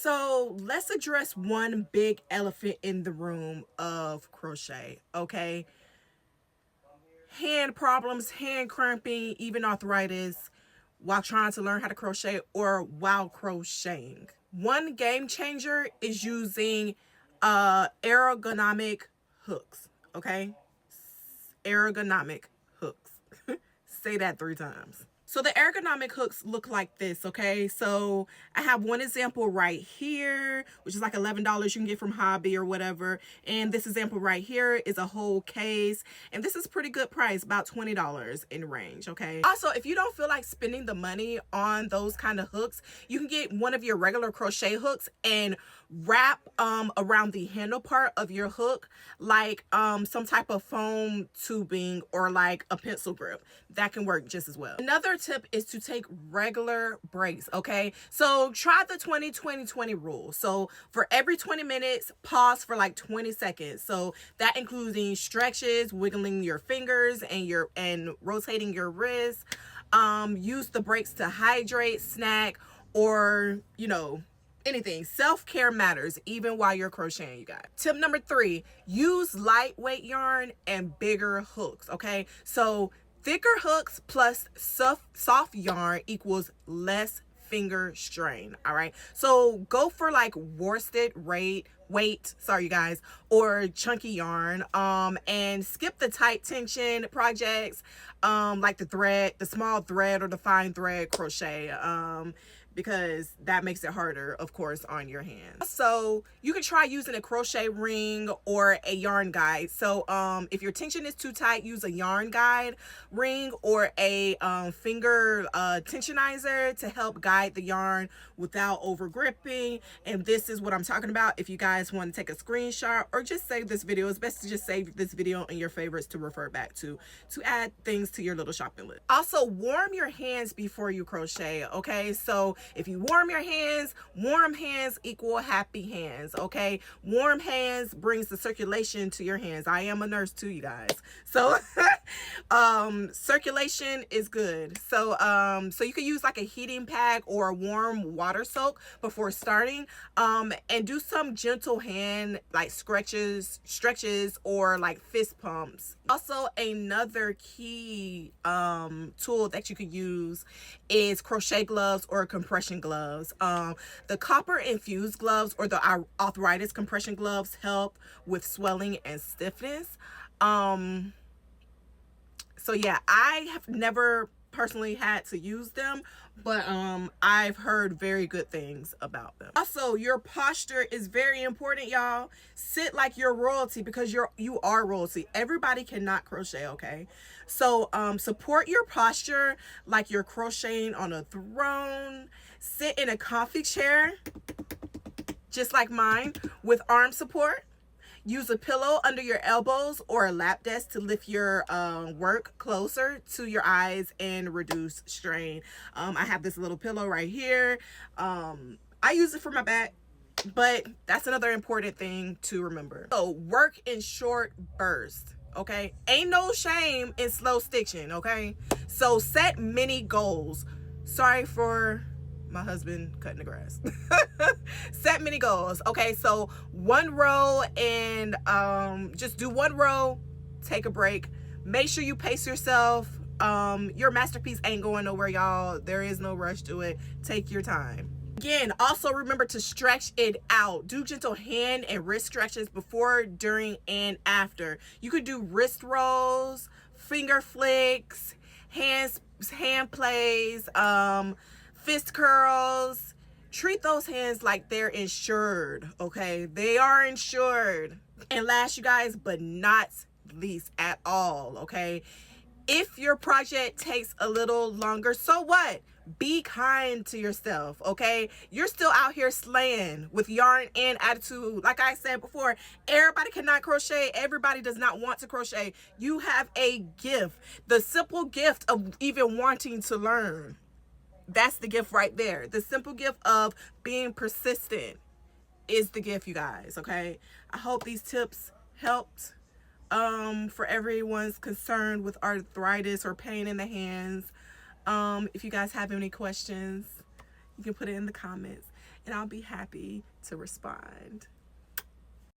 So let's address one big elephant in the room of crochet, okay? Hand problems, hand cramping, even arthritis while trying to learn how to crochet or while crocheting. One game changer is using ergonomic hooks, okay? Ergonomic hooks. Say that 3 times. So the ergonomic hooks look like this, okay? So I have one example right here, which is like $11 you can get from Hobby or whatever. And this example right here is a whole case. And this is pretty good price, about $20 in range, okay? Also, if you don't feel like spending the money on those kind of hooks, you can get one of your regular crochet hooks and wrap around the handle part of your hook like some type of foam tubing or like a pencil grip. That can work just as well. Another tip is to take regular breaks, okay? So try the 20-20-20 rule. So for every 20 minutes, pause for like 20 seconds. So that including stretches, wiggling your fingers and rotating your wrists. Use the breaks to hydrate, snack, or anything. Self-care matters even while you're crocheting, you guys. Tip number 3, use lightweight yarn and bigger hooks, okay? So thicker hooks plus soft yarn equals less finger strain, all right? So go for like worsted weight, sorry you guys, or chunky yarn, and skip the tight tension projects, like the small thread or the fine thread crochet, because that makes it harder, of course, on your hands. So you can try using a crochet ring or a yarn guide. So if your tension is too tight, use a yarn guide ring or a finger tensionizer to help guide the yarn without over gripping. And this is what I'm talking about. If you guys want to take a screenshot or just save this video, it's best to just save this video in your favorites to refer back to add things to your little shopping list. Also, warm your hands before you crochet, okay? So if you warm hands equal happy hands, okay? Warm hands brings the circulation to your hands. I am a nurse too, you guys. So circulation is good. So so you can use like a heating pad or a warm water soak before starting, and do some gentle hand like stretches or like fist pumps. Also, another key tool that you could use is crochet gloves or compression gloves. The copper infused gloves or the arthritis compression gloves help with swelling and stiffness. So yeah, I have never personally had to use them, but I've heard very good things about them. Also, your posture is very important, y'all. Sit like you're royalty, because you are royalty. Everybody cannot crochet, okay? So support your posture like you're crocheting on a throne. Sit in a comfy chair just like mine with arm support. Use a pillow under your elbows or a lap desk to lift your work closer to your eyes and reduce strain. I have this little pillow right here. I use it for my back, but that's another important thing to remember. So work in short bursts, okay? Ain't no shame in slow stitching, okay? So set mini goals. Sorry for my husband cutting the grass. Set mini goals, okay? So 1 row, and just do 1 row, take a break, make sure you pace yourself. Your masterpiece ain't going nowhere, y'all. There is no rush to it. Take your time. Again, also remember to stretch it out. Do gentle hand and wrist stretches before, during, and after. You could do wrist rolls, finger flicks, hand plays, fist curls. Treat those hands like they're insured, okay? They are insured. And last, you guys, but not least at all, okay? If your project takes a little longer, so what? Be kind to yourself, okay? You're still out here slaying with yarn and attitude. Like I said before, everybody cannot crochet. Everybody does not want to crochet. You have a gift. The simple gift of even wanting to learn. That's the gift right there. The simple gift of being persistent is the gift, you guys, okay? I hope these tips helped for everyone's concerned with arthritis or pain in the hands. If you guys have any questions, you can put it in the comments. and I'll be happy to respond.